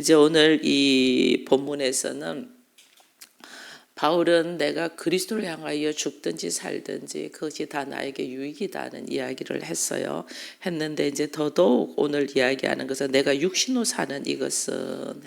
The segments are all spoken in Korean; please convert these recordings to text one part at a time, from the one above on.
이제 오늘 이 본문에서는 바울은 내가 그리스도를 향하여 죽든지 살든지 그것이 다 나에게 유익이다는 이야기를 했는데 이제 더더욱 오늘 이야기하는 것은 내가 육신으로 사는 이것은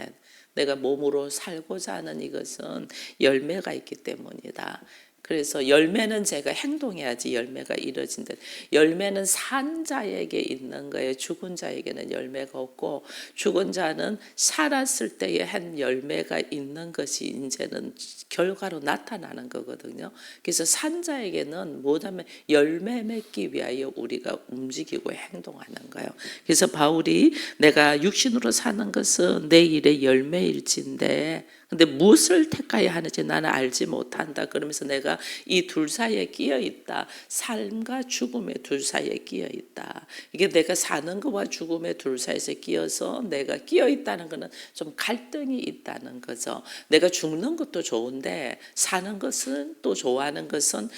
내가 몸으로 살고자 하는 이것은 열매가 있기 때문이다. 그래서 열매는 제가 행동해야지 열매가 이루어진다. 열매는 산 자에게 있는 거예요. 죽은 자에게는 열매가 없고, 죽은 자는 살았을 때에 한 열매가 있는 것이 이제는 결과로 나타나는 거거든요. 그래서 산 자에게는 뭐냐면 열매 맺기 위하여 우리가 움직이고 행동하는 거예요. 그래서 바울이 내가 육신으로 사는 것은 내 일의 열매일진데, 근데 무엇을 택하여야 하는지 나는 알지 못한다. 그러면서 내가 이 둘 사이에 끼어 있다. 삶과 죽음의 둘 사이에 끼어 있다. 이게 내가 사는 것과 죽음의 둘 사이에 끼어서 내가 끼어 있다는 것은 좀 갈등이 있다는 거죠. 내가 죽는 것도 좋은데 사는 것은 또 좋아하는 것은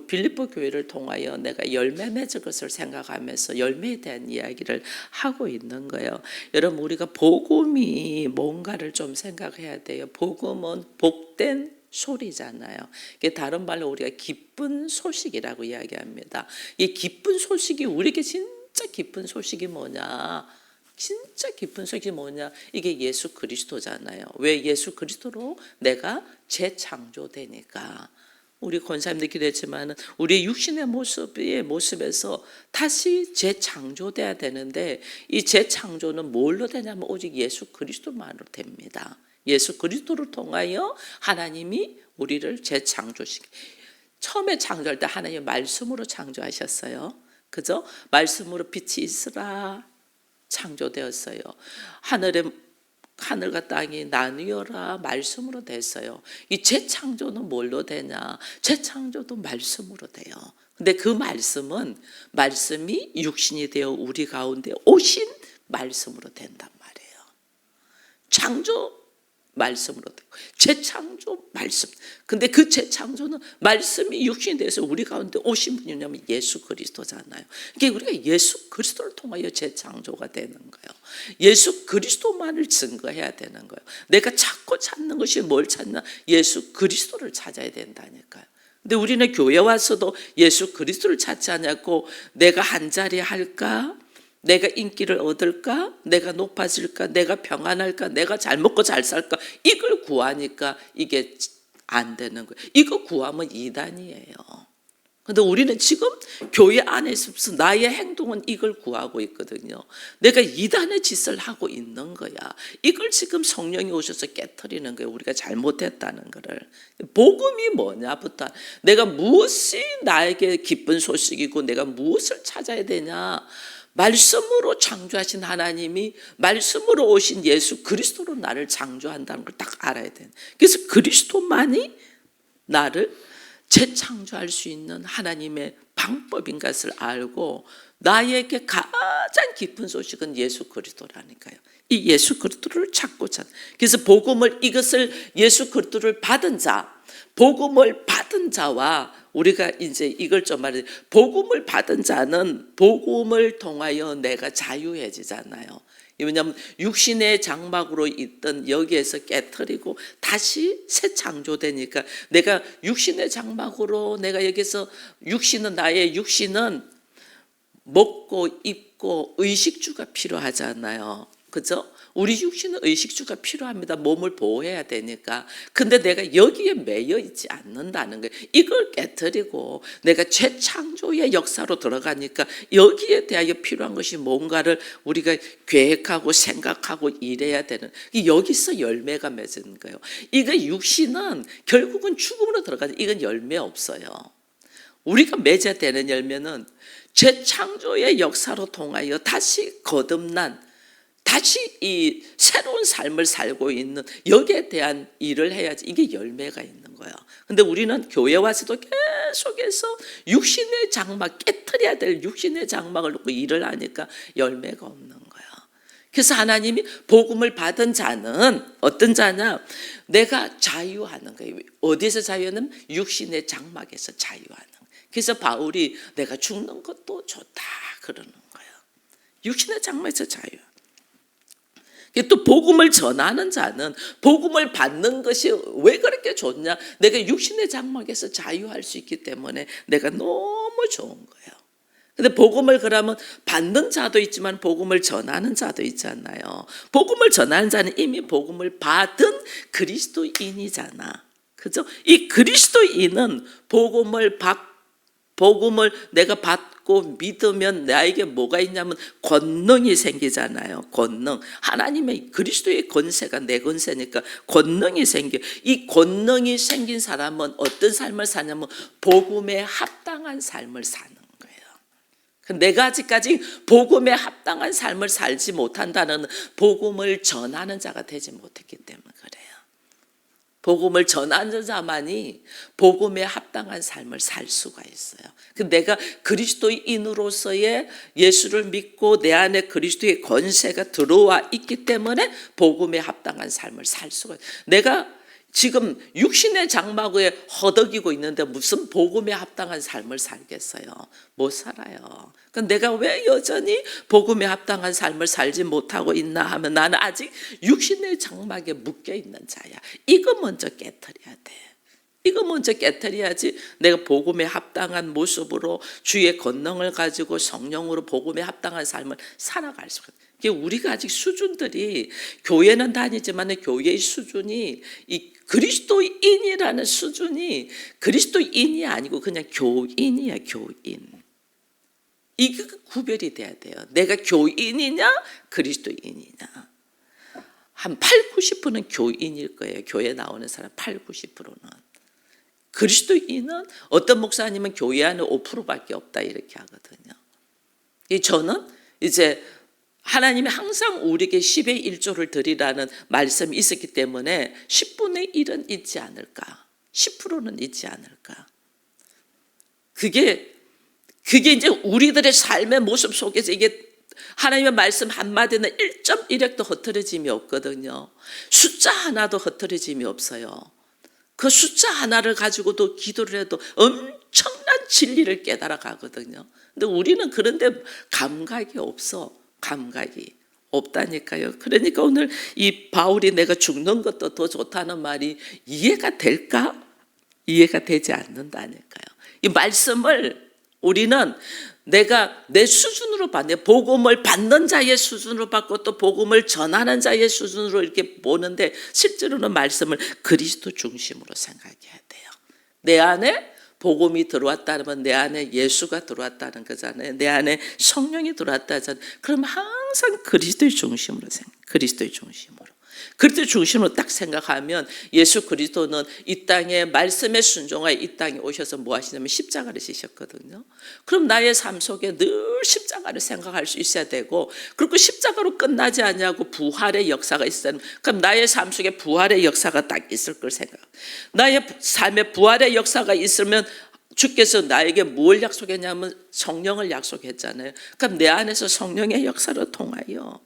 빌립보 교회를 통하여 내가 열매 맺을 것을 생각하면서 열매에 대한 이야기를 하고 있는 거예요. 여러분, 우리가 복음이 뭔가를 좀 생각해야 돼요. 복음은 복된 소리잖아요. 이게 다른 말로 우리가 기쁜 소식이라고 이야기합니다. 이 기쁜 소식이 우리에게 진짜 기쁜 소식이 뭐냐? 진짜 기쁜 소식이 뭐냐? 이게 예수 그리스도잖아요. 왜? 예수 그리스도로 내가 재창조되니까. 우리 권사님들 기도했지만 우리의 육신의 모습에서 다시 재창조돼야 되는데, 이 재창조는 뭘로 되냐면 오직 예수 그리스도만으로 됩니다. 예수 그리스도를 통하여 하나님이 우리를 재창조시키. 처음에 창조할 때 하나님 말씀으로 창조하셨어요. 그죠? 말씀으로 빛이 있으라 창조되었어요. 하늘과 땅이 나뉘어라 말씀으로 됐어요. 이 재창조는 뭘로 되냐? 재창조도 말씀으로 돼요. 근데 그 말씀이 육신이 되어 우리 가운데 오신 말씀으로 된단 말이에요. 창조 말씀으로 되고 재창조 말씀. 근데 그 재창조는 말씀이 육신이 돼서 우리 가운데 오신 분이 뭐냐면 예수 그리스도잖아요. 그러니까 우리가 예수 그리스도를 통하여 재창조가 되는 거예요. 예수 그리스도만을 증거해야 되는 거예요. 내가 찾는 것이 뭘 찾나? 예수 그리스도를 찾아야 된다니까요. 근데 우리는 교회 와서도 예수 그리스도를 찾지 않았고, 내가 한 자리 할까? 내가 인기를 얻을까? 내가 높아질까? 내가 평안할까? 내가 잘 먹고 잘 살까? 이걸 구하니까 이게 안 되는 거예요. 이거 구하면 이단이에요. 근데 우리는 지금 교회 안에 있어서 나의 행동은 이걸 구하고 있거든요. 내가 이단의 짓을 하고 있는 거야. 이걸 지금 성령이 오셔서 깨트리는 거예요. 우리가 잘못했다는 거를. 복음이 뭐냐부터, 내가 무엇이 나에게 기쁜 소식이고 내가 무엇을 찾아야 되냐. 말씀으로 창조하신 하나님이 말씀으로 오신 예수 그리스도로 나를 창조한다는 걸 딱 알아야 돼. 그래서 그리스도만이 나를 재창조할 수 있는 하나님의 방법인 것을 알고, 나에게 가장 깊은 소식은 예수 그리스도라니까요. 이 예수 그리스도를 찾고 찾. 그래서 이것을 예수 그리스도를 받은 자, 복음을 받은 자와 우리가 이제 이걸 좀 말해. 복음을 받은 자는 복음을 통하여 내가 자유해지잖아요. 왜냐하면 육신의 장막으로 있던 여기에서 깨트리고 다시 새 창조되니까, 내가 육신의 장막으로 내가 여기서 나의 육신은 먹고 입고 의식주가 필요하잖아요. 그죠? 우리 육신은 의식주가 필요합니다. 몸을 보호해야 되니까. 근데 내가 여기에 매여 있지 않는다는 거예요. 이걸 깨트리고 내가 재창조의 역사로 들어가니까 여기에 대하여 필요한 것이 뭔가를 우리가 계획하고 생각하고 일해야 되는, 여기서 열매가 맺는 거예요. 이거 육신은 결국은 죽음으로 들어가는, 이건 열매 없어요. 우리가 맺어야 되는 열매는 재창조의 역사로 통하여 다시 거듭난, 다시 이 새로운 삶을 살고 있는, 여기에 대한 일을 해야지 이게 열매가 있는 거예요. 근데 우리는 교회 와서도 계속해서 육신의 장막, 깨트려야 될 육신의 장막을 놓고 일을 하니까 열매가 없는 거예요. 그래서 하나님이 복음을 받은 자는 어떤 자냐? 내가 자유하는 거예요. 어디서 자유하는? 육신의 장막에서 자유하는 거예요. 그래서 바울이 내가 죽는 것도 좋다 그러는 거예요. 육신의 장막에서 자유. 또 복음을 전하는 자는 복음을 받는 것이 왜 그렇게 좋냐? 내가 육신의 장막에서 자유할 수 있기 때문에 내가 너무 좋은 거예요. 근데 복음을 그러면 받는 자도 있지만 복음을 전하는 자도 있잖아요. 복음을 전하는 자는 이미 복음을 받은 그리스도인이잖아. 그죠? 이 그리스도인은 복음을 내가 받고 믿으면 나에게 뭐가 있냐면 권능이 생기잖아요. 권능. 하나님의 그리스도의 권세가 내 권세니까 권능이 생겨. 이 권능이 생긴 사람은 어떤 삶을 사냐면 복음에 합당한 삶을 사는 거예요. 내가 아직까지 복음에 합당한 삶을 살지 못한다는 복음을 전하는 자가 되지 못했기 때문에 그래요. 복음을 전하는 자만이 복음에 합당한 삶을 살 수가 있어요. 내가 그리스도인으로서의 예수를 믿고 내 안에 그리스도의 권세가 들어와 있기 때문에 복음에 합당한 삶을 살 수가 있어요. 내가 지금 육신의 장막에 허덕이고 있는데 무슨 복음에 합당한 삶을 살겠어요? 못 살아요. 내가 왜 여전히 복음에 합당한 삶을 살지 못하고 있나 하면 나는 아직 육신의 장막에 묶여 있는 자야. 이거 먼저 깨트려야 돼. 이거 먼저 깨트려야지 내가 복음에 합당한 모습으로 주의 권능을 가지고 성령으로 복음에 합당한 삶을 살아갈 수가 있어요. 우리가 아직 수준들이 교회는 다니지만 교회의 수준이 이 그리스도인이라는 수준이 그리스도인이 아니고 그냥 교인이야. 교인. 이게 구별이 돼야 돼요. 내가 교인이냐 그리스도인이냐. 한 8-90%는 교인일 거예요. 교회 나오는 사람 8-90%는. 그리스도인은 어떤 목사님은 교회 안에 5%밖에 없다 이렇게 하거든요. 저는 이제 하나님이 항상 우리에게 10의 1조를 드리라는 말씀이 있었기 때문에 10분의 1은 있지 않을까? 10%는 있지 않을까? 그게 이제 우리들의 삶의 모습 속에서 이게 하나님의 말씀 한마디는 1.1획도 흐트러짐이 없거든요. 숫자 하나도 흐트러짐이 없어요. 그 숫자 하나를 가지고도 기도를 해도 엄청난 진리를 깨달아 가거든요. 근데 우리는 그런데 감각이 없어. 감각이 없다니까요. 그러니까 오늘 이 바울이 내가 죽는 것도 더 좋다는 말이 이해가 될까? 이해가 되지 않는다니까요. 이 말씀을 우리는 내가 내 수준으로 받네. 복음을 받는 자의 수준으로 받고 또 복음을 전하는 자의 수준으로 이렇게 보는데 실제로는 말씀을 그리스도 중심으로 생각해야 돼요. 내 안에 복음이 들어왔다면 내 안에 예수가 들어왔다는 거잖아요. 내 안에 성령이 들어왔다잖아요. 그럼 항상 그리스도의 중심으로 그리스도의 중심으로. 그리스도의 중심으로 딱 생각하면 예수 그리스도는 이 땅에 말씀에 순종하여 이 땅에 오셔서 뭐 하시냐면 십자가를 지셨거든요. 그럼 나의 삶 속에 늘 십자가를 생각할 수 있어야 되고, 그리고 십자가로 끝나지 않냐고 부활의 역사가 있어야 되면, 그럼 나의 삶 속에 부활의 역사가 딱 있을 걸 생각. 나의 삶에 부활의 역사가 있으면 주께서 나에게 뭘 약속했냐면 성령을 약속했잖아요. 그럼 내 안에서 성령의 역사를 통하여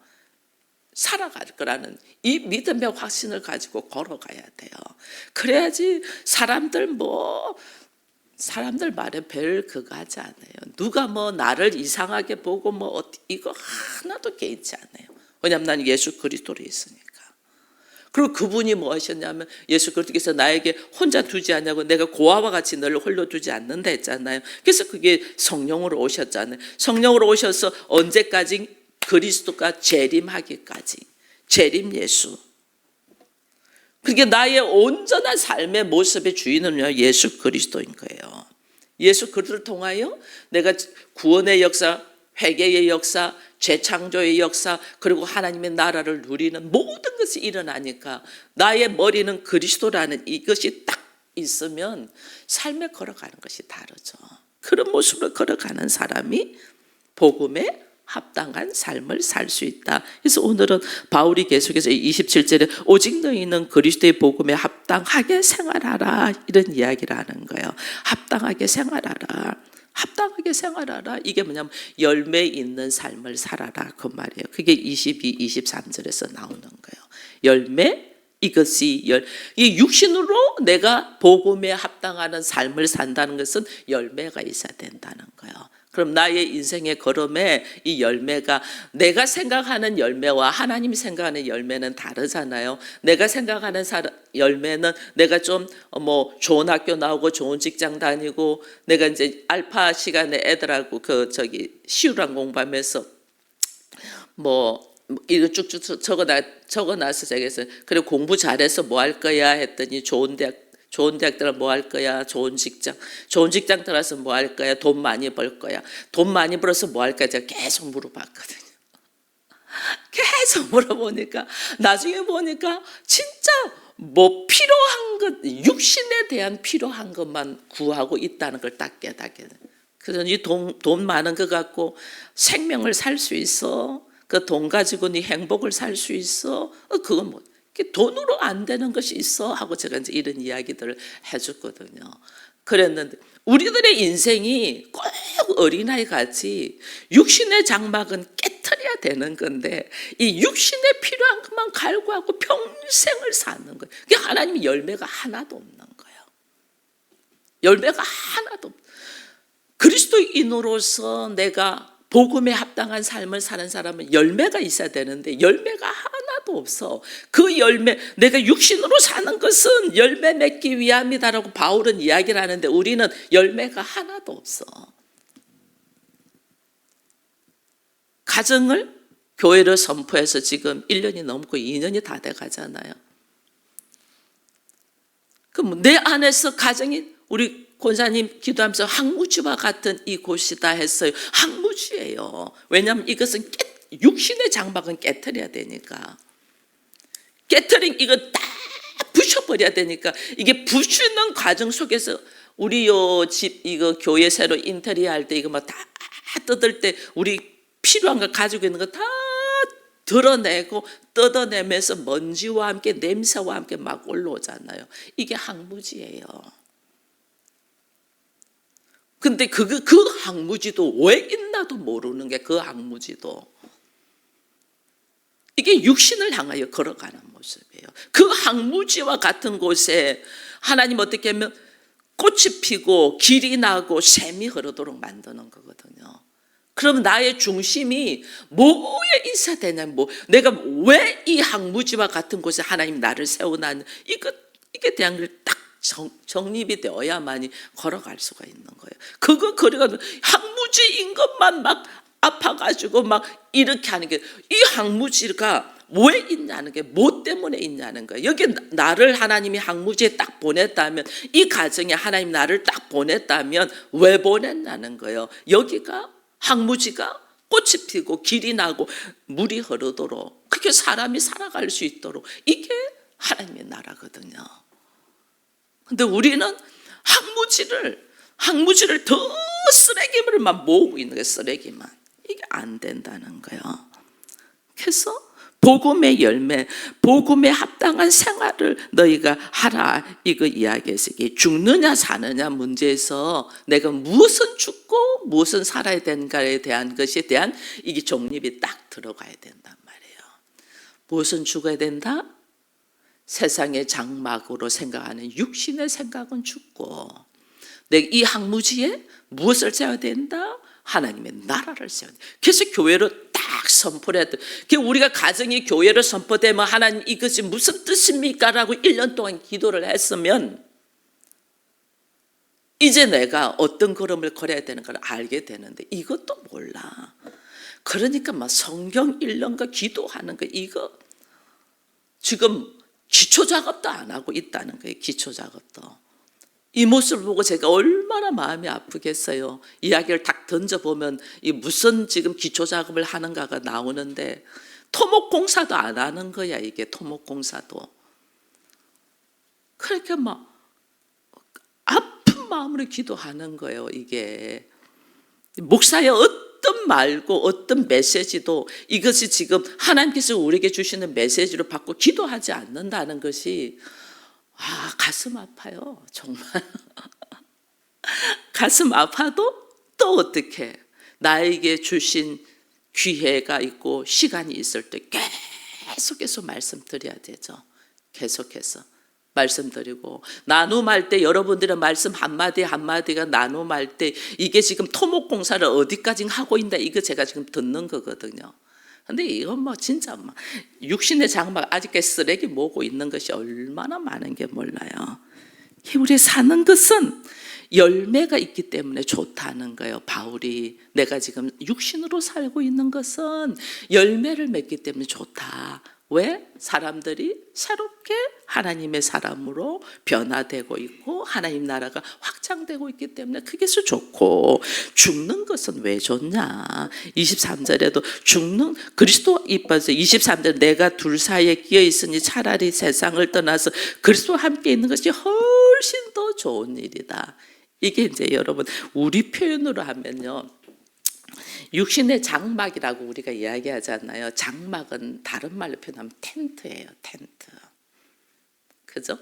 살아갈 거라는 이 믿음의 확신을 가지고 걸어가야 돼요. 그래야지 사람들 말에 별 그거 하지 않아요. 누가 나를 이상하게 보고 이거 하나도 개의치 않아요. 왜냐하면 나는 예수 그리스도로 있으니까. 그리고 그분이 뭐 하셨냐면 예수 그리스도께서 나에게 혼자 두지 않냐고, 내가 고아와 같이 너를 홀로 두지 않는다 했잖아요. 그래서 그게 성령으로 오셨잖아요. 성령으로 오셔서 언제까지? 그리스도가 재림하기까지. 재림 예수. 그게 나의 온전한 삶의 모습의 주인은요, 예수 그리스도인 거예요. 예수 그리스도를 통하여 내가 구원의 역사, 회개의 역사, 재창조의 역사, 그리고 하나님의 나라를 누리는 모든 것이 일어나니까 나의 머리는 그리스도라는 이것이 딱 있으면 삶에 걸어가는 것이 다르죠. 그런 모습으로 걸어가는 사람이 복음에 합당한 삶을 살 수 있다. 그래서 오늘은 바울이 계속해서 27절에 오직 너희는 그리스도의 복음에 합당하게 생활하라 이런 이야기를 하는 거예요. 합당하게 생활하라. 합당하게 생활하라. 이게 뭐냐면 열매 있는 삶을 살아라 그 말이에요. 그게 22, 23절에서 나오는 거예요. 열매, 이것이 이 육신으로 내가 복음에 합당하는 삶을 산다는 것은 열매가 있어야 된다는 거예요. 그럼 나의 인생의 걸음에 이 열매가 내가 생각하는 열매와 하나님이 생각하는 열매는 다르잖아요. 내가 생각하는 열매는 내가 좀 좋은 학교 나오고 좋은 직장 다니고 내가 이제 알파 시간에 애들하고 시우랑 공부하면서 이거 쭉쭉 적어놔서 제가 했어요. 그래 공부 잘해서 뭐 할 거야 했더니 좋은 대학 들어 뭐 할 거야? 좋은 직장 들어서 뭐 할 거야? 돈 많이 벌 거야? 돈 많이 벌어서 뭐 할 거야? 제가 계속 물어봤거든요. 계속 물어보니까 나중에 보니까 진짜 필요한 것, 육신에 대한 필요한 것만 구하고 있다는 걸 딱 깨닫게 돼요. 그래서 이 돈 많은 것 갖고 생명을 살 수 있어? 그 돈 가지고 네 행복을 살 수 있어? 그건 돈으로 안 되는 것이 있어 하고 제가 이제 이런 이야기들을 해줬거든요. 그랬는데 우리들의 인생이 꼭 어린아이 같이 육신의 장막은 깨트려야 되는 건데 이 육신에 필요한 것만 갈구하고 평생을 사는 거예요. 그게 하나님이 열매가 하나도 없는 거예요. 열매가 하나도 없는. 그리스도인으로서 내가 복음에 합당한 삶을 사는 사람은 열매가 있어야 되는데 열매가 하나도 없어. 그 열매, 내가 육신으로 사는 것은 열매 맺기 위함이다라고 바울은 이야기를 하는데 우리는 열매가 하나도 없어. 가정을 교회를 선포해서 지금 1년이 넘고 2년이 다 돼 가잖아요. 그럼 내 안에서 가정이 우리 권사님 기도하면서 항무지와 같은 이곳이다 했어요. 항무지예요. 왜냐하면 이것은 육신의 장막은 깨트려야 되니까. 깨트린 이거 다 부셔버려야 되니까 이게 부수는 과정 속에서 우리 집 이거 교회 새로 인테리어 할 때 이거 다 뜯을 때 우리 필요한 거 가지고 있는 거 다 드러내고 뜯어내면서 먼지와 함께 냄새와 함께 막 올라오잖아요. 이게 항무지예요. 근데 그 항무지도 왜 있나도 모르는 게 그 항무지도 이게 육신을 향하여 걸어가는 모습이에요. 그 항무지와 같은 곳에 하나님 어떻게 하면 꽃이 피고 길이 나고 샘이 흐르도록 만드는 거거든요. 그럼 나의 중심이 뭐에 있어야 되냐, 내가 왜 이 항무지와 같은 곳에 하나님 나를 세워놨냐, 이게 대한 걸 딱 정립이 되어야만이 걸어갈 수가 있는 거예요. 그거 걸어가면 항무지인 것만 막 아파가지고 막 이렇게 하는 게, 이 항무지가 왜 있냐는 게, 뭐 때문에 있냐는 거예요. 여기 나를 하나님이 항무지에 딱 보냈다면, 이 가정에 하나님 나를 딱 보냈다면 왜 보냈냐는 거예요. 여기가 항무지가 꽃이 피고 길이 나고 물이 흐르도록, 그렇게 사람이 살아갈 수 있도록, 이게 하나님의 나라거든요. 근데 우리는 항무지를 더 쓰레기물만 모으고 있는 거예요. 쓰레기만. 이게 안 된다는 거예요. 그래서 복음의 열매, 복음에 합당한 생활을 너희가 하라, 이거 이야기해서 이게 죽느냐 사느냐 문제에서 내가 무엇은 죽고 무엇은 살아야 되는가에 대한 것에 대한 이게 정립이 딱 들어가야 된단 말이에요. 무엇은 죽어야 된다? 세상의 장막으로 생각하는 육신의 생각은 죽고, 내가 이 항무지에 무엇을 세워야 된다? 하나님의 나라를 세워야 된다. 그래서 교회를 딱 선포를 해야 돼. 우리가 가정이 교회를 선포되면 하나님 이것이 무슨 뜻입니까? 라고 1년 동안 기도를 했으면 이제 내가 어떤 걸음을 걸어야 되는 걸 알게 되는데 이것도 몰라. 그러니까 막 성경 읽는 거, 기도하는 거, 이거 지금 기초 작업도 안 하고 있다는 거예요. 기초 작업도. 이 모습을 보고 제가 얼마나 마음이 아프겠어요. 이야기를 딱 던져보면 이 무슨 지금 기초 작업을 하는가가 나오는데 토목공사도 안 하는 거야. 이게 토목공사도. 그러니까 막 아픈 마음으로 기도하는 거예요. 이게 목사의 어떤 말고 어떤 메시지도 이것이 지금 하나님께서 우리에게 주시는 메시지로 받고 기도하지 않는다는 것이 가슴 아파요. 정말 가슴 아파도 또 어떻게 나에게 주신 기회가 있고 시간이 있을 때 계속해서 말씀드려야 되죠. 계속해서 말씀드리고, 나눔할 때 여러분들의 말씀 한마디 한마디가 나눔할 때 이게 지금 토목공사를 어디까지 하고 있다, 이거 제가 지금 듣는 거거든요. 근데 이건 뭐 진짜 막 육신의 장막 아직까지 쓰레기 모으고 있는 것이 얼마나 많은 게 몰라요. 우리 사는 것은 열매가 있기 때문에 좋다는 거예요. 바울이 내가 지금 육신으로 살고 있는 것은 열매를 맺기 때문에 좋다. 왜? 사람들이 새롭게 하나님의 사람으로 변화되고 있고 하나님 나라가 확장되고 있기 때문에 그게서 좋고, 죽는 것은 왜 좋냐? 23절에도 죽는 그리스도 이뻐서 23절 내가 둘 사이에 끼어 있으니 차라리 세상을 떠나서 그리스도와 함께 있는 것이 훨씬 더 좋은 일이다. 이게 이제 여러분 우리 표현으로 하면요, 육신의 장막이라고 우리가 이야기하잖아요. 장막은 다른 말로 표현하면 텐트예요. 텐트. 그죠?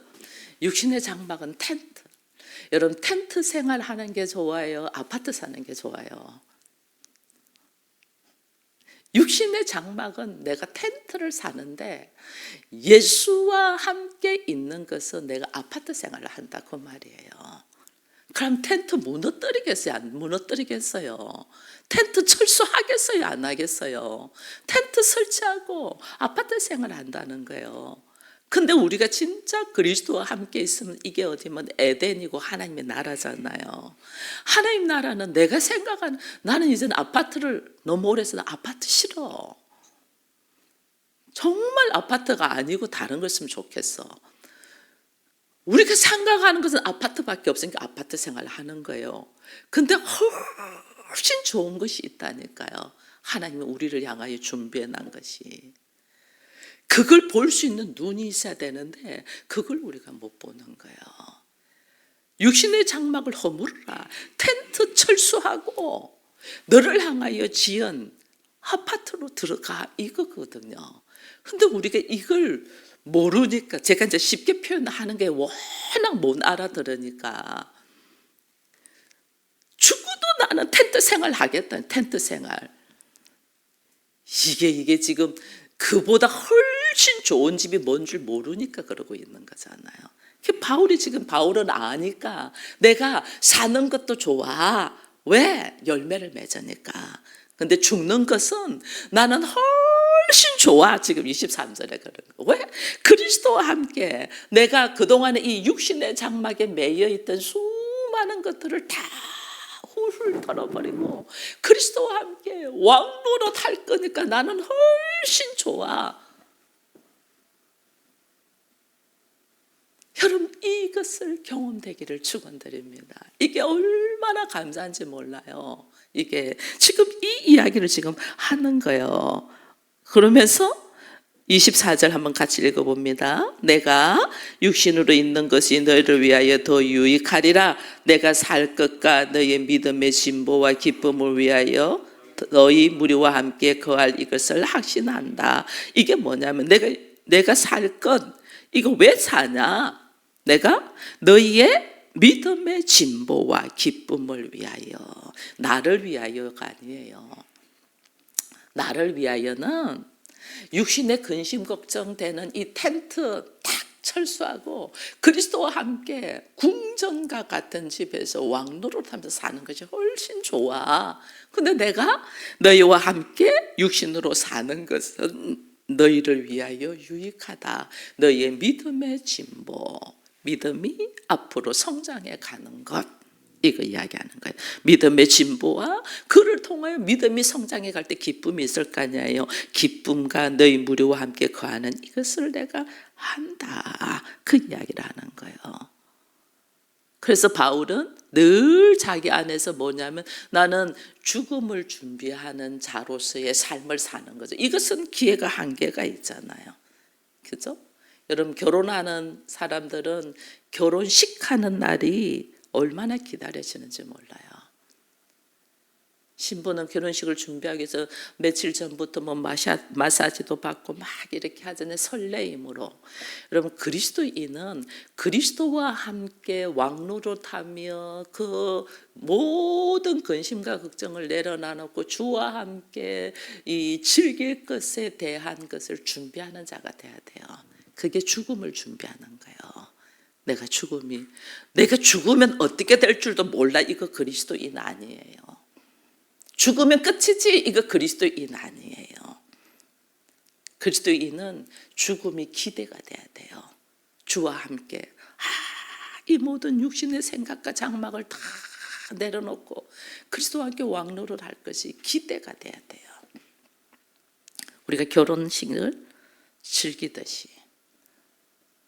육신의 장막은 텐트. 여러분 텐트 생활하는 게 좋아요? 아파트 사는 게 좋아요? 육신의 장막은 내가 텐트를 사는데 예수와 함께 있는 것은 내가 아파트 생활을 한다 그 말이에요. 그럼 텐트 무너뜨리겠어요? 안 무너뜨리겠어요? 텐트 철수하겠어요? 안 하겠어요? 텐트 설치하고 아파트 생활을 한다는 거예요. 근데 우리가 진짜 그리스도와 함께 있으면 이게 어디면 에덴이고 하나님의 나라잖아요. 하나님 나라는 내가 생각하는, 나는 이제는 아파트를 너무 오래 해서 아파트 싫어. 정말 아파트가 아니고 다른 걸 쓰면 좋겠어. 우리가 생각하는 것은 아파트밖에 없으니까 아파트 생활을 하는 거예요. 근데 훨씬 좋은 것이 있다니까요. 하나님이 우리를 향하여 준비해 놓은 것이. 그걸 볼 수 있는 눈이 있어야 되는데 그걸 우리가 못 보는 거예요. 육신의 장막을 허물어라. 텐트 철수하고 너를 향하여 지은 아파트로 들어가, 이거거든요. 근데 우리가 이걸 모르니까, 제가 이제 쉽게 표현하는 게 워낙 못 알아들으니까, 죽어도 나는 텐트 생활 하겠다. 텐트 생활. 이게 지금 그보다 훨씬 좋은 집이 뭔 줄 모르니까 그러고 있는 거잖아요. 바울은 아니까 내가 사는 것도 좋아. 왜? 열매를 맺으니까. 근데 죽는 것은 나는 훨씬 좋아. 지금 23절에 그런 거. 왜? 그리스도와 함께 내가 그동안에 이 육신의 장막에 매여 있던 수많은 것들을 다 훌훌 털어버리고 그리스도와 함께 왕노릇 할 거니까 나는 훨씬 좋아. 여러분 이것을 경험되기를 축원드립니다. 이게 얼마나 감사한지 몰라요. 이게 지금 이 이야기를 지금 하는 거예요. 그러면서 24절 한번 같이 읽어봅니다. 내가 육신으로 있는 것이 너희를 위하여 더 유익하리라. 내가 살 것과 너희의 믿음의 진보와 기쁨을 위하여 너희 무리와 함께 거할 이것을 확신한다. 이게 뭐냐면 내가 살 것, 이거 왜 사냐? 내가 너희의 믿음의 진보와 기쁨을 위하여. 나를 위하여가 아니에요. 나를 위하여는 육신의 근심 걱정되는 이 텐트 탁 철수하고 그리스도와 함께 궁전과 같은 집에서 왕노릇하면서 사는 것이 훨씬 좋아. 근데 내가 너희와 함께 육신으로 사는 것은 너희를 위하여 유익하다. 너희의 믿음의 진보, 믿음이 앞으로 성장해 가는 것, 이거 이야기하는 거예요. 믿음의 진보와 그를 통하여 믿음이 성장해 갈 때 기쁨이 있을 거 아니에요. 기쁨과 너희 무리와 함께 거하는 이것을 내가 한다. 그 이야기를 하는 거예요. 그래서 바울은 늘 자기 안에서 뭐냐면 나는 죽음을 준비하는 자로서의 삶을 사는 거죠. 이것은 기회가 한계가 있잖아요. 그죠? 여러분 결혼하는 사람들은 결혼식 하는 날이 얼마나 기다려지는지 몰라요. 신부는 결혼식을 준비하기 위해서 며칠 전부터 뭐 마사지도 받고 막 이렇게 하잖아요. 설레임으로. 여러분 그리스도인은 그리스도와 함께 왕노릇하며 그 모든 근심과 걱정을 내려놔놓고 주와 함께 이 즐길 것에 대한 것을 준비하는 자가 돼야 돼요. 그게 죽음을 준비하는 거예요. 내가 죽으면 어떻게 될 줄도 몰라. 이거 그리스도인 아니에요. 죽으면 끝이지. 이거 그리스도인 아니에요. 그리스도인은 죽음이 기대가 돼야 돼요. 주와 함께 이 모든 육신의 생각과 장막을 다 내려놓고 그리스도와 함께 왕노를 할 것이 기대가 돼야 돼요. 우리가 결혼식을 즐기듯이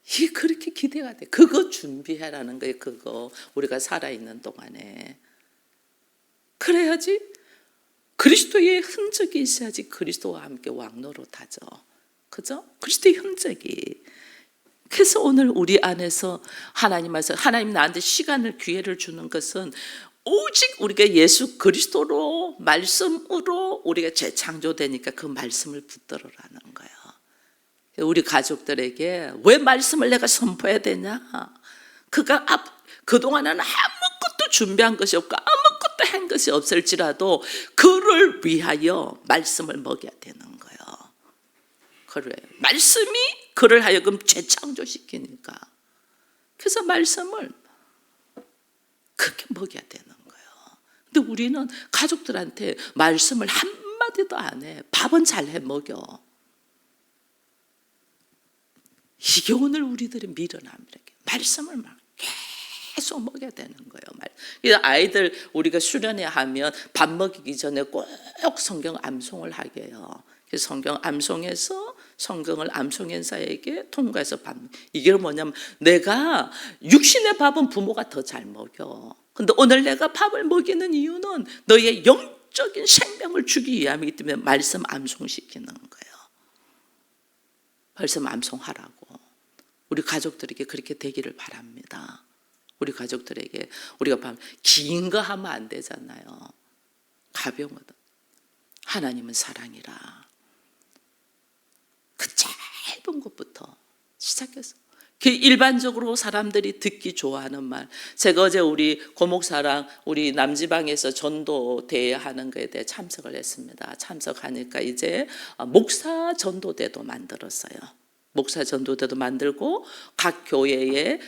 이게 그렇게 기대가 돼. 그거 준비해라는 거예요. 그거 우리가 살아있는 동안에 그래야지. 그리스도의 흔적이 있어야지 그리스도와 함께 왕노릇하죠. 그죠? 그리스도의 흔적이. 그래서 오늘 우리 안에서 하나님 나한테 시간을 기회를 주는 것은 오직 우리가 예수 그리스도로 말씀으로 우리가 재창조되니까 그 말씀을 붙들으라는 거예요. 우리 가족들에게 왜 말씀을 내가 선포해야 되냐? 그동안은 아무것도 준비한 것이 없고 아무것도 한 것이 없을지라도 그를 위하여 말씀을 먹여야 되는 거예요. 그래. 말씀이 그를 하여금 재창조시키니까. 그래서 말씀을 그렇게 먹여야 되는 거예요. 근데 우리는 가족들한테 말씀을 한마디도 안 해. 밥은 잘 해 먹여. 이게 오늘 우리들의 미련함이라게. 말씀을 막 계속 먹여야 되는 거예요. 아이들 우리가 수련회 하면 밥 먹이기 전에 꼭 성경 암송을 하게 해요. 그래서 성경 암송해서 성경을 암송인사에게 통과해서 밥. 이게 뭐냐면 내가 육신의 밥은 부모가 더 잘 먹여. 근데 오늘 내가 밥을 먹이는 이유는 너의 영적인 생명을 주기 위함이기 때문에 말씀 암송시키는 거예요. 말씀 암송하라고. 우리 가족들에게 그렇게 되기를 바랍니다. 우리 가족들에게 우리가 긴 거 하면 안 되잖아요. 가벼운 거다. 하나님은 사랑이라. 그 짧은 것부터 시작해서 일반적으로 사람들이 듣기 좋아하는 말. 제가 어제 우리 고목사랑 우리 남지방에서 전도 대회하는 것에 대해 참석을 했습니다. 참석하니까 이제 목사 전도대도 만들었어요. 목사 전도대도 만들고 각 교회에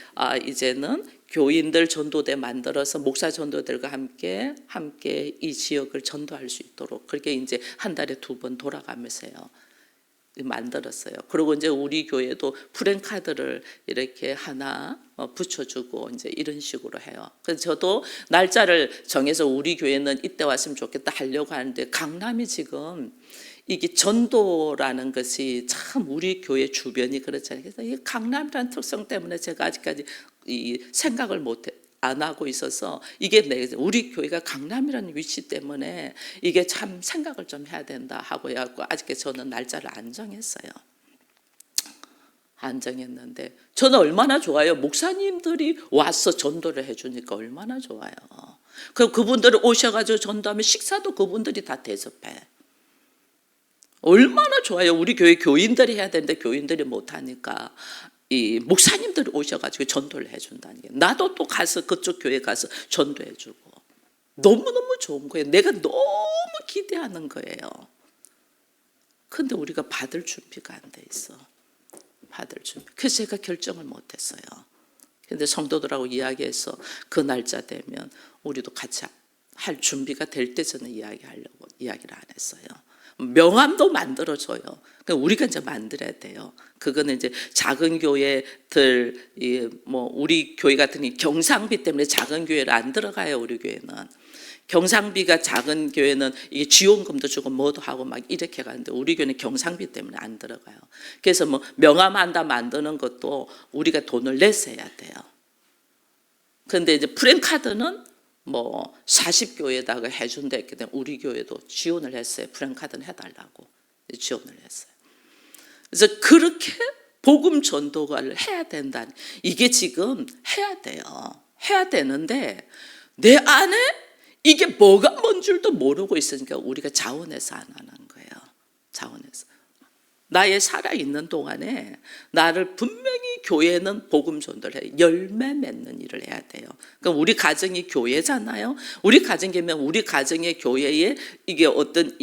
이제는 교인들 전도대 만들어서 목사 전도들과 함께 이 지역을 전도할 수 있도록 그렇게 이제 한 달에 2번 돌아가면서요. 만들었어요. 그리고 이제 우리 교회도 프랜카드를 이렇게 하나 붙여주고 이제 이런 식으로 해요. 그래서 저도 날짜를 정해서 우리 교회는 이때 왔으면 좋겠다 하려고 하는데 강남이 지금 이게 전도라는 것이 참 우리 교회 주변이 그렇잖아요. 그래서 이 강남이라는 특성 때문에 제가 아직까지 이 생각을 안 하고 있어서 이게 우리 교회가 강남이라는 위치 때문에 이게 참 생각을 좀 해야 된다 하고 해갖고 아직까지 저는 날짜를 안 정했어요. 안 정했는데 저는 얼마나 좋아요. 목사님들이 와서 전도를 해주니까 얼마나 좋아요. 그분들이 오셔가지고 전도하면 식사도 그분들이 다 대접해. 얼마나 좋아요. 우리 교회 교인들이 해야 되는데 교인들이 못하니까 이 목사님들이 오셔가지고 전도를 해준다는 게 나도 또 가서 그쪽 교회 가서 전도해주고 너무너무 좋은 거예요. 내가 너무 기대하는 거예요. 근데 우리가 받을 준비가 안 돼 있어. 받을 준비. 그래서 제가 결정을 못했어요. 근데 성도들하고 이야기해서 그 날짜 되면 우리도 같이 할 준비가 될 때 저는 이야기하려고 이야기를 안 했어요. 명함도 만들어줘요. 그러니까 우리가 이제 만들어야 돼요. 그거는 이제 작은 교회들, 우리 교회 같은 경상비 때문에 작은 교회를 안 들어가요. 우리 교회는 경상비가 작은 교회는 이게 지원금도 주고 뭐도 하고 막 이렇게 가는데 우리 교회는 경상비 때문에 안 들어가요. 그래서 명함 한다 만드는 것도 우리가 돈을 내서 해야 돼요. 그런데 이제 프랜카드는 40교회에다가 해준다 했기 때문에 우리 교회도 지원을 했어요. 프랜카드는 해달라고 지원을 했어요. 그래서 그렇게 복음 전도를 해야 된다는 이게 지금 해야 돼요. 해야 되는데 내 안에 이게 뭐가 뭔 줄도 모르고 있으니까 우리가 자원해서 안 하는 거예요. 자원해서. 나의 살아있는 동안에 나를 분명히 교회는 복음 전도를 해요. 열매 맺는 일을 해야 돼요. 그러니까 우리 가정이 교회잖아요. 우리 가정이면 우리 가정의 교회에 이게 어떤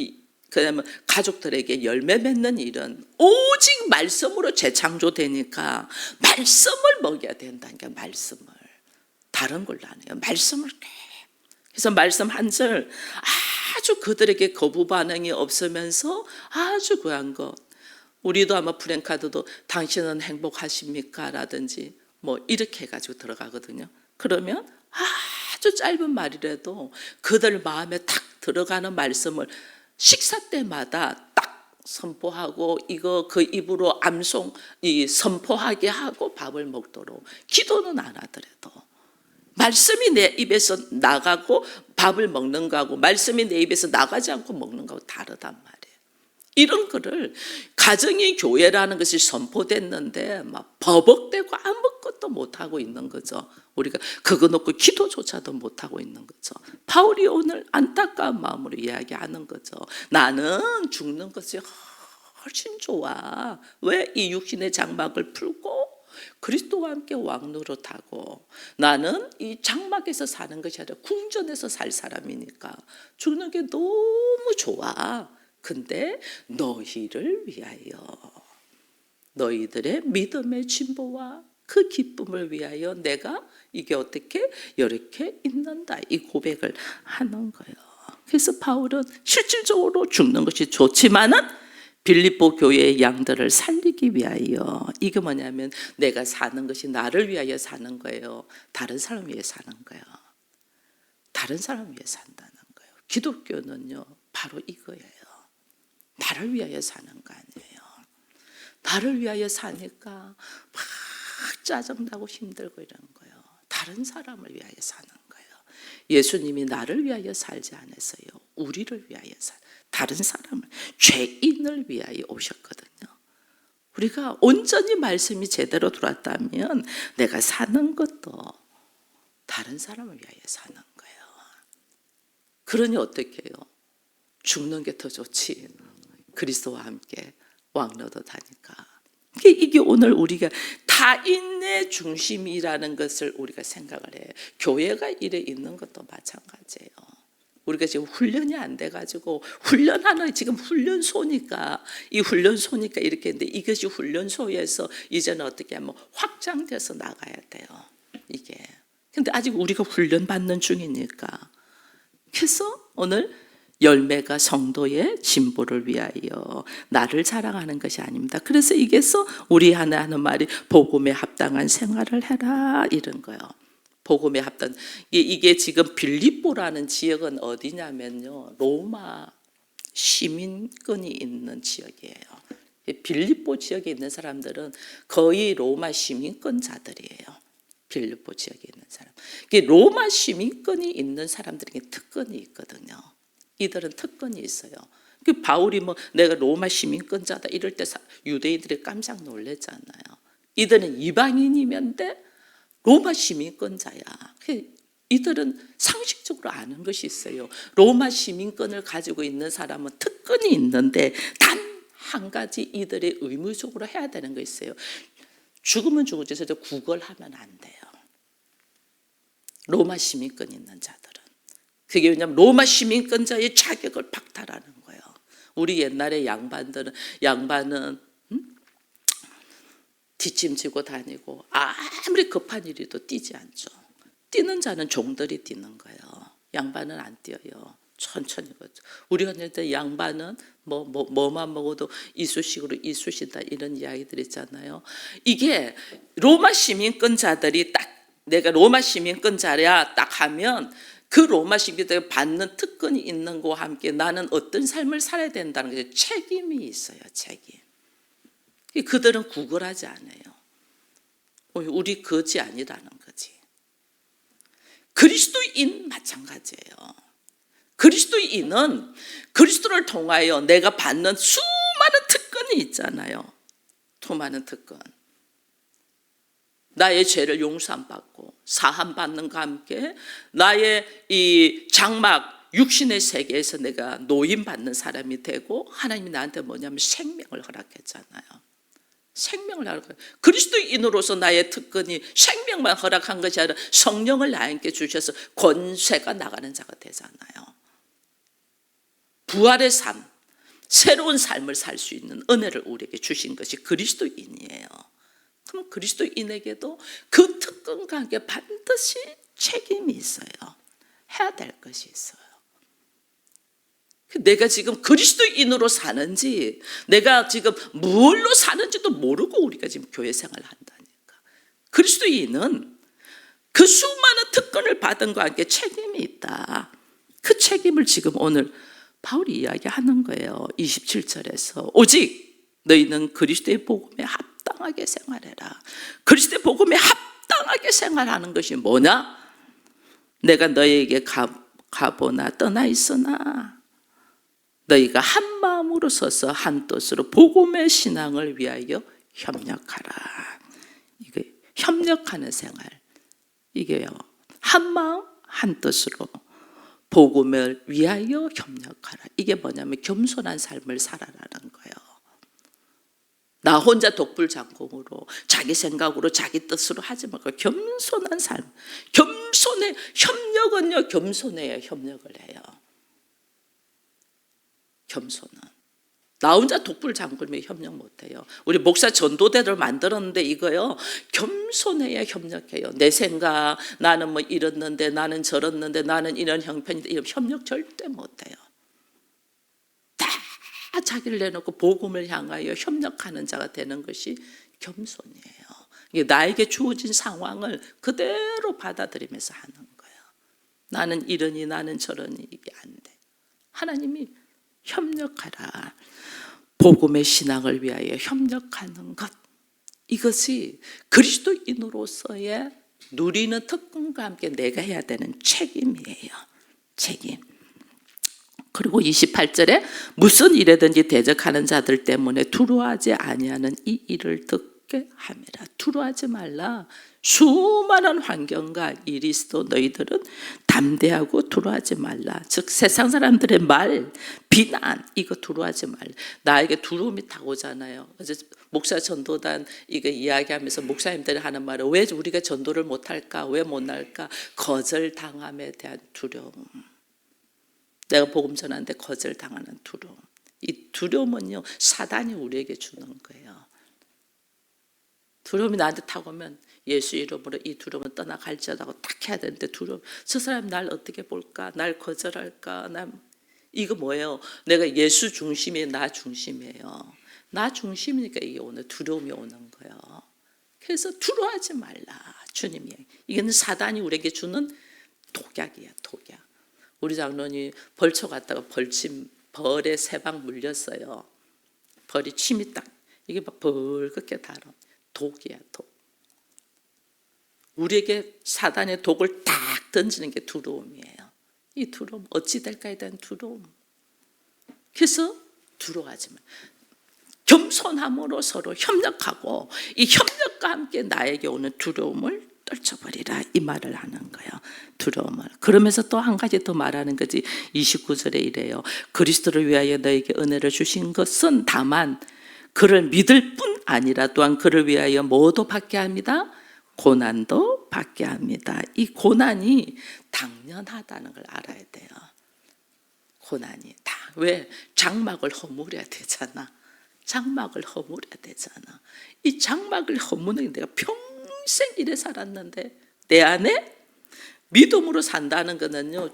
그다음에 가족들에게 열매 맺는 일은 오직 말씀으로 재창조되니까 말씀을 먹여야 된다는 게 말씀을. 다른 걸로 안 해요. 말씀을 그래서 말씀 한 절 아주 그들에게 거부 반응이 없으면서 아주 귀한 것. 우리도 아마 프랭카드도 당신은 행복하십니까? 라든지 뭐 이렇게 해가지고 들어가거든요. 그러면 아주 짧은 말이라도 그들 마음에 탁 들어가는 말씀을 식사 때마다 딱 선포하고 이거 그 입으로 암송 선포하게 하고 밥을 먹도록. 기도는 안 하더라도 말씀이 내 입에서 나가고 밥을 먹는 거하고 말씀이 내 입에서 나가지 않고 먹는 거하고 다르단 말이에요. 이런 거를 가정이 교회라는 것이 선포됐는데 막 버벅대고 아무것도 못하고 있는 거죠. 우리가 그거 놓고 기도조차도 못하고 있는 거죠. 바울이 오늘 안타까운 마음으로 이야기하는 거죠. 나는 죽는 것이 훨씬 좋아. 왜 이 육신의 장막을 풀고 그리스도와 함께 왕노릇하고 나는 이 장막에서 사는 것이 아니라 궁전에서 살 사람이니까 죽는 게 너무 좋아. 근데 너희를 위하여 너희들의 믿음의 진보와 그 기쁨을 위하여 내가 이게 어떻게 이렇게 있는다. 이 고백을 하는 거예요. 그래서 바울은 실질적으로 죽는 것이 좋지만은 빌립보 교회의 양들을 살리기 위하여. 이게 뭐냐면 내가 사는 것이 나를 위하여 사는 거예요. 다른 사람 위해 사는 거예요. 다른 사람 위해 산다는 거예요. 기독교는요 바로 이거예요. 나를 위하여 사는 거 아니에요. 나를 위하여 사니까 막 짜증나고 힘들고 이런 거예요. 다른 사람을 위하여 사는 거예요. 예수님이 나를 위하여 살지 않았어요. 우리를 위하여 다른 사람을, 죄인을 위하여 오셨거든요. 우리가 온전히 말씀이 제대로 들어왔다면 내가 사는 것도 다른 사람을 위하여 사는 거예요. 그러니 어떻게 해요? 죽는 게 더 좋지. 그리스도와 함께 왕노릇하니까. 이게 오늘 우리가 타인의 중심이라는 것을 우리가 생각을 해요. 교회가 이래 있는 것도 마찬가지예요. 우리가 지금 훈련이 안 돼가지고 훈련하는 지금 훈련소니까 이 훈련소니까 이렇게 했는데 이것이 훈련소에서 이제는 어떻게 하면 확장돼서 나가야 돼요. 이게. 근데 아직 우리가 훈련받는 중이니까. 그래서 오늘 열매가 성도의 진보를 위하여 나를 자랑하는 것이 아닙니다. 그래서 이게서 우리 하나 하는 말이 복음에 합당한 생활을 해라 이런 거예요. 복음에 합당. 이게 지금 빌립보라는 지역은 어디냐면요. 로마 시민권이 있는 지역이에요. 빌립보 지역에 있는 사람들은 거의 로마 시민권자들이에요. 빌립보 지역에 있는 사람. 로마 시민권이 있는 사람들에게 특권이 있거든요. 이들은 특권이 있어요. 바울이 뭐 내가 로마 시민권자다 이럴 때 유대인들이 깜짝 놀랐잖아요. 이들은 이방인이면 돼 로마 시민권자야. 이들은 상식적으로 아는 것이 있어요. 로마 시민권을 가지고 있는 사람은 특권이 있는데 단 한 가지 이들이 의무적으로 해야 되는 거 있어요. 죽으면 죽을지 구걸하면 안 돼요. 로마 시민권 있는 자들은. 그게 왜냐하면 로마 시민권자의 자격을 박탈하는 거예요. 우리 옛날에 양반은 뒷짐지고 다니고 아무리 급한 일이도 뛰지 않죠. 뛰는 자는 종들이 뛰는 거예요. 양반은 안 뛰어요. 천천히 거죠. 우리가 이제 양반은 뭐만 먹어도 이쑤시개로 이쑤시다 이런 이야기들 있잖아요. 이게 로마 시민권자들이 딱 내가 로마 시민권자야 딱 하면 그 로마 시민들이 받는 특권이 있는 것과 함께 나는 어떤 삶을 살아야 된다는 게 책임이 있어요. 책임. 그들은 구걸하지 않아요. 우리 거지 아니라는 거지. 그리스도인 마찬가지예요. 그리스도인은 그리스도를 통하여 내가 받는 수많은 특권이 있잖아요. 수많은 특권. 나의 죄를 용서받고 사함받는과 함께 나의 이 장막 육신의 세계에서 내가 노임받는 사람이 되고 하나님이 나한테 뭐냐면 생명을 허락했잖아요. 생명을 허락해요. 그리스도인으로서 나의 특권이 생명만 허락한 것이 아니라 성령을 나에게 주셔서 권세가 나가는 자가 되잖아요. 부활의 삶, 새로운 삶을 살 수 있는 은혜를 우리에게 주신 것이 그리스도인이에요. 그럼 그리스도인에게도 그 특권과 함께 반드시 책임이 있어요. 해야 될 것이 있어요. 내가 지금 그리스도인으로 사는지, 내가 지금 뭘로 사는지도 모르고 우리가 지금 교회 생활을 한다니까. 그리스도인은 그 수많은 특권을 받은 것과 함께 책임이 있다. 그 책임을 지금 오늘 바울이 이야기하는 거예요. 27절에서 오직 너희는 그리스도의 복음에 합당하게 생활해라. 그리스도의 복음에 합당하게 생활하는 것이 뭐냐? 내가 너희에게 가보나 떠나 있으나 너희가 한 마음으로 서서 한 뜻으로 복음의 신앙을 위하여 협력하라. 이게 협력하는 생활. 이게요. 한 마음 한 뜻으로 복음을 위하여 협력하라. 이게 뭐냐면 겸손한 삶을 살아라는 거예요. 나 혼자 독불장공으로 자기 생각으로 자기 뜻으로 하지 말고 겸손한 삶. 겸손의 협력은요. 겸손해야 협력을 해요. 겸손은. 나 혼자 독불장군면 협력 못해요. 우리 목사 전도대를 만들었는데 이거요. 겸손해야 협력해요. 내 생각, 나는 뭐 이랬는데, 나는 저랬는데, 나는 이런 형편인데, 이런 협력 절대 못해요. 다 자기를 내놓고 복음을 향하여 협력하는 자가 되는 것이 겸손이에요. 이게 나에게 주어진 상황을 그대로 받아들이면서 하는 거예요. 나는 이러니 나는 저러니 이게 안 돼. 하나님이 협력하라. 복음의 신앙을 위하여 협력하는 것. 이것이 그리스도인으로서의 누리는 특권과 함께 내가 해야 되는 책임이에요. 책임. 그리고 28절에 무슨 일에든지 대적하는 자들 때문에 두려워하지 아니하는 이 일을 듣게 함이라. 두려워하지 말라. 수많은 환경과 일이 있어도 너희들은 담대하고 두려워하지 말라. 즉 세상 사람들의 말, 비난 이거 두려워하지 말라. 나에게 두려움이 다가오잖아요. 어제 목사 전도단 이거 이야기하면서 목사님들이 하는 말은 왜 우리가 전도를 못할까? 왜 못 날까? 거절당함에 대한 두려움. 내가 복음 전하는데 거절당하는 두려움. 이 두려움은요 사단이 우리에게 주는 거예요. 두려움이 나한테 타오면 예수 이름으로 이 두려움은 떠나갈지어다고 딱 해야 되는데 두려움. 저 사람 날 어떻게 볼까? 날 거절할까? 이거 뭐예요? 내가 예수 중심이 나 중심이에요. 나 중심이니까 이게 오늘 두려움이 오는 거예요. 그래서 두려워하지 말라. 주님이. 이거는 사단이 우리에게 주는 독약이야. 독약. 우리 장로님 벌초 갔다가 벌에 세 방 물렸어요. 벌이 침이 딱 이게 막 벌겋게 달아. 독이야 독. 우리에게 사단의 독을 딱 던지는 게 두려움이에요. 이 두려움 어찌 될까에 대한 두려움. 그래서 두려워하지 마. 겸손함으로 서로 협력하고 이 협력과 함께 나에게 오는 두려움을 떨쳐버리라 이 말을 하는 거예요. 두려움을. 그러면서 또 한 가지 더 말하는 거지. 29절에 이래요. 그리스도를 위하여 너에게 은혜를 주신 것은 다만 그를 믿을 뿐 아니라 또한 그를 위하여 뭐도 받게 합니다. 고난도 받게 합니다. 이 고난이 당연하다는 걸 알아야 돼요. 고난이 다. 왜? 장막을 허물어야 되잖아. 장막을 허물어야 되잖아. 이 장막을 허무는 내가 평생 이래 살았는데 내 안에 믿음으로 산다는 거는요.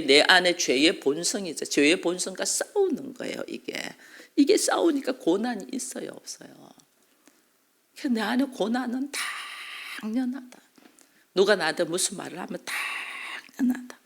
내 안에 죄의 본성이죠. 죄의 본성과 싸우는 거예요. 이게 싸우니까 고난이 있어요, 없어요? 내 안에 고난은 당연하다. 누가 나한테 무슨 말을 하면 당연하다.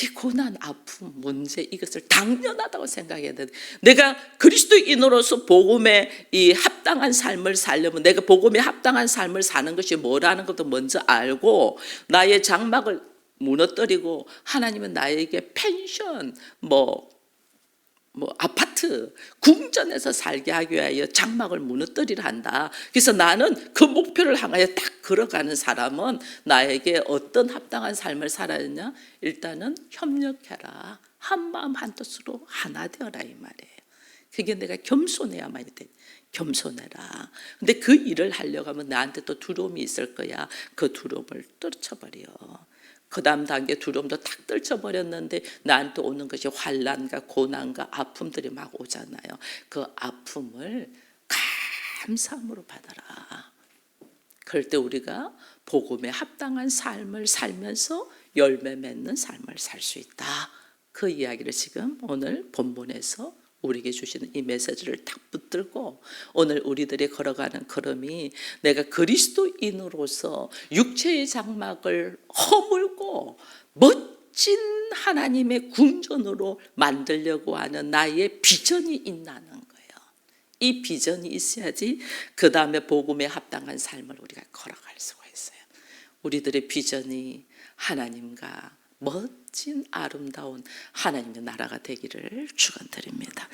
이 고난, 아픔, 문제 이것을 당연하다고 생각해야 돼. 내가 그리스도인으로서 복음에 이 합당한 삶을 살려면 내가 복음에 합당한 삶을 사는 것이 뭐라는 것도 먼저 알고 나의 장막을 무너뜨리고 하나님은 나에게 펜션, 아파트, 궁전에서 살게 하기 위하여 장막을 무너뜨리려 한다. 그래서 나는 그 목표를 향하여 딱 걸어가는 사람은 나에게 어떤 합당한 삶을 살아야 되냐? 일단은 협력해라. 한 마음 한 뜻으로 하나 되어라 이 말이에요. 그게 내가 겸손해야만이 돼. 겸손해라. 근데 그 일을 하려고 하면 나한테 또 두려움이 있을 거야. 그 두려움을 떨쳐버려. 그 다음 단계 두려움도 탁 떨쳐버렸는데 나한테 오는 것이 환난과 고난과 아픔들이 막 오잖아요. 그 아픔을 감사함으로 받아라. 그럴 때 우리가 복음에 합당한 삶을 살면서 열매 맺는 삶을 살 수 있다. 그 이야기를 지금 오늘 본문에서 우리에게 주시는 이 메시지를 딱 붙들고 오늘 우리들이 걸어가는 걸음이 내가 그리스도인으로서 육체의 장막을 허물고 멋진 하나님의 궁전으로 만들려고 하는 나의 비전이 있다는 거예요. 이 비전이 있어야지 그 다음에 복음에 합당한 삶을 우리가 걸어갈 수가 있어요. 우리들의 비전이 하나님과 멋진 아름다운 하나님의 나라가 되기를 축원드립니다.